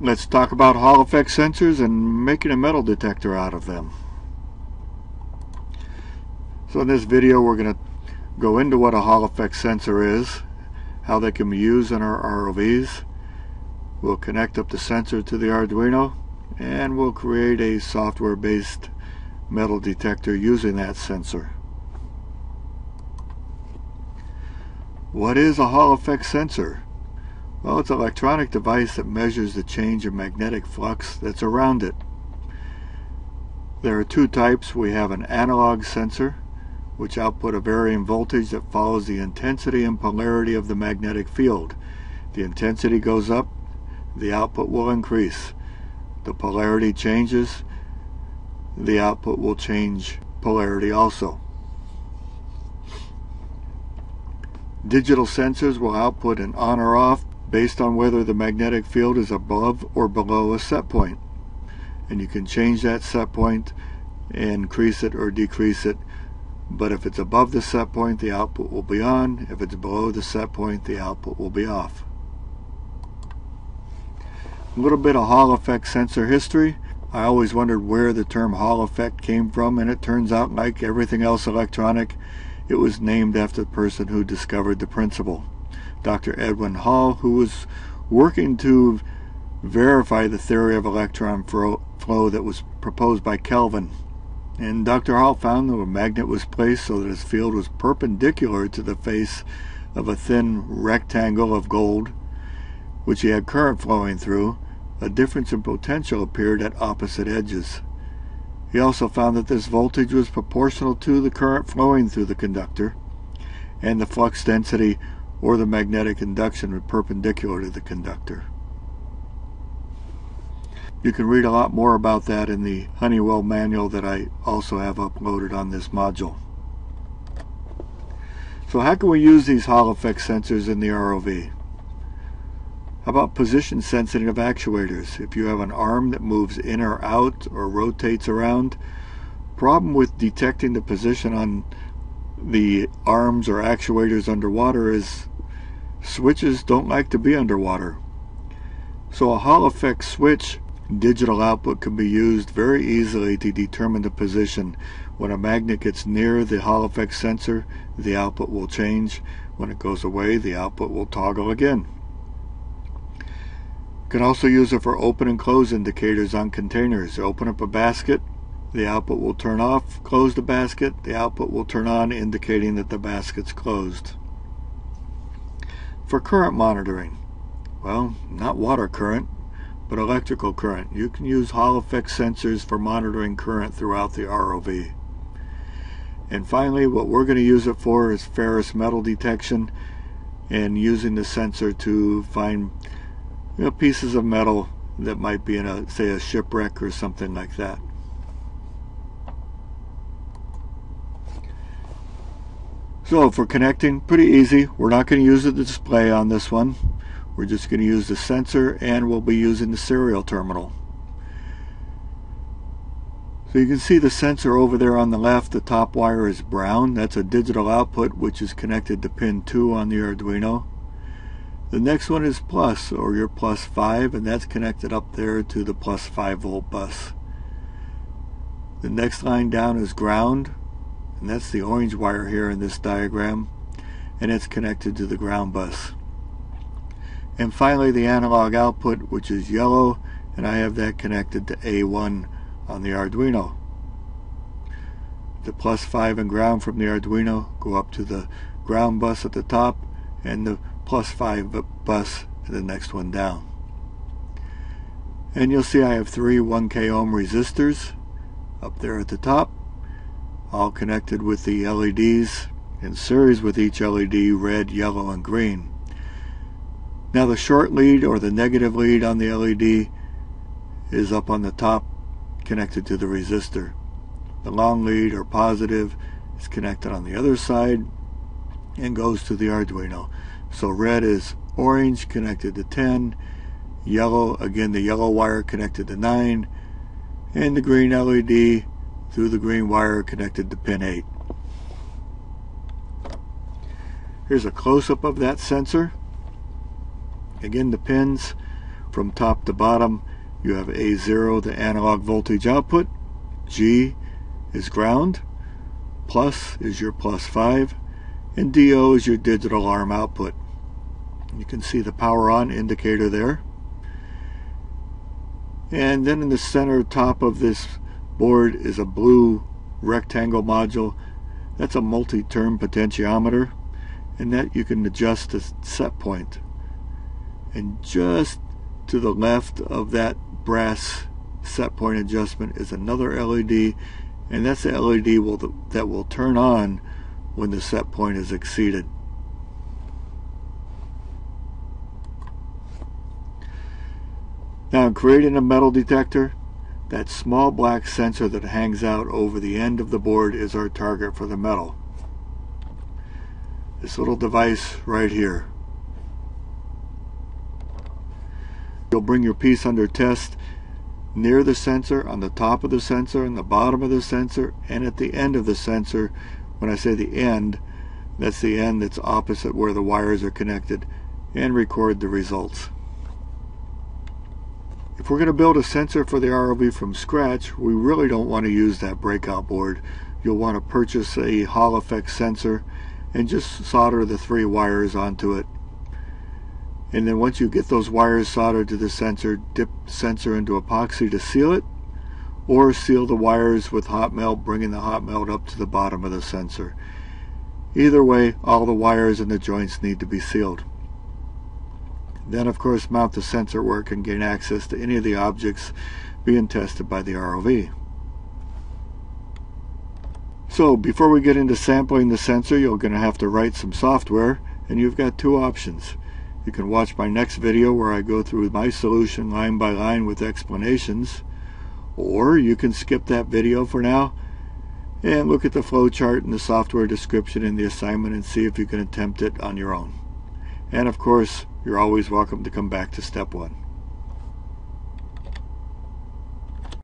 Let's talk about Hall effect sensors and making a metal detector out of them. So in this video we're going to go into what a Hall effect sensor is, how they can be used in our ROVs. We'll connect up the sensor to the Arduino, and we'll create a software-based metal detector using that sensor. What is a Hall effect sensor? Well, it's an electronic device that measures the change in magnetic flux that's around it. There are two types. We have an analog sensor, which output a varying voltage that follows the intensity and polarity of the magnetic field. The intensity goes up, the output will increase. The polarity changes, the output will change polarity also. Digital sensors will output an on or off based on whether the magnetic field is above or below a set point. And you can change that set point and increase it or decrease it. But if it's above the set point, the output will be on. If it's below the set point, the output will be off. A little bit of Hall effect sensor history. I always wondered where the term Hall effect came from, and it turns out, like everything else electronic, it was named after the person who discovered the principle, Dr. Edwin Hall, who was working to verify the theory of electron flow that was proposed by Kelvin. And Dr. Hall found that a magnet was placed so that its field was perpendicular to the face of a thin rectangle of gold, which he had current flowing through. A difference in potential appeared at opposite edges. He also found that this voltage was proportional to the current flowing through the conductor, and the flux density or the magnetic induction was perpendicular to the conductor. You can read a lot more about that in the Honeywell manual that I also have uploaded on this module. So how can we use these Hall effect sensors in the ROV? How about position sensitive actuators? If you have an arm that moves in or out or rotates around, problem with detecting the position on the arms or actuators underwater is switches don't like to be underwater. So a Hall effect switch digital output can be used very easily to determine the position. When a magnet gets near the Hall effect sensor, the output will change. When it goes away, the output will toggle again. You can also use it for open and close indicators on containers. Open up a basket, the output will turn off. Close the basket, the output will turn on, indicating that the basket's closed. For current monitoring, well, not water current, but electrical current. You can use Hall effect sensors for monitoring current throughout the ROV. And finally, what we're going to use it for is ferrous metal detection, and using the sensor to find pieces of metal that might be in say a shipwreck or something like that. So for connecting, pretty easy. We're not going to use the display on this one. We're just going to use the sensor, and we'll be using the serial terminal. So you can see the sensor over there on the left. The top wire is brown. That's a digital output which is connected to pin 2 on the Arduino. The next one is plus, or your plus 5, and that's connected up there to the plus 5 volt bus. The next line down is ground, and that's the orange wire here in this diagram, and it's connected to the ground bus. And finally the analog output, which is yellow, and I have that connected to A1 on the Arduino. The plus 5 and ground from the Arduino go up to the ground bus at the top, and the plus 5 bus the next one down. And you'll see I have 3 1K ohm resistors up there at the top, all connected with the LEDs in series with each LED, red, yellow, and green. Now the short lead or the negative lead on the LED is up on the top, connected to the resistor. The long lead or positive is connected on the other side and goes to the Arduino. So red is orange, connected to 10, yellow, again the yellow wire connected to 9, and the green LED through the green wire connected to pin 8. Here's a close-up of that sensor. Again, the pins From top to bottom, you have A0, the analog voltage output, G is ground, plus is your +5, and DO is your digital arm output. You can see the power on indicator there. And then in the center top of this board is a blue rectangle module. That's a multi-term potentiometer, and that you can adjust the set point. And just to the left of that brass set point adjustment is another LED, and that's the LED that will turn on when the set point is exceeded. Now, in creating a metal detector, that small black sensor that hangs out over the end of the board is our target for the metal. This little device right here. You'll bring your piece under test near the sensor, on the top of the sensor, on the bottom of the sensor, and at the end of the sensor. When I say the end, that's the end that's opposite where the wires are connected, and record the results. If we're going to build a sensor for the ROV from scratch, we really don't want to use that breakout board. You'll want to purchase a Hall effect sensor and just solder the 3 wires onto it. And then once you get those wires soldered to the sensor, dip the sensor into epoxy to seal it, or seal the wires with hot melt, bringing the hot melt up to the bottom of the sensor. Either way, all the wires and the joints need to be sealed. Then, of course, mount the sensor where it can gain access to any of the objects being tested by the ROV. So, before we get into sampling the sensor, you're going to have to write some software, and you've got 2 options. You can watch my next video where I go through my solution line by line with explanations, or you can skip that video for now and look at the flowchart and the software description in the assignment and see if you can attempt it on your own. And of course, you're always welcome to come back to step 1.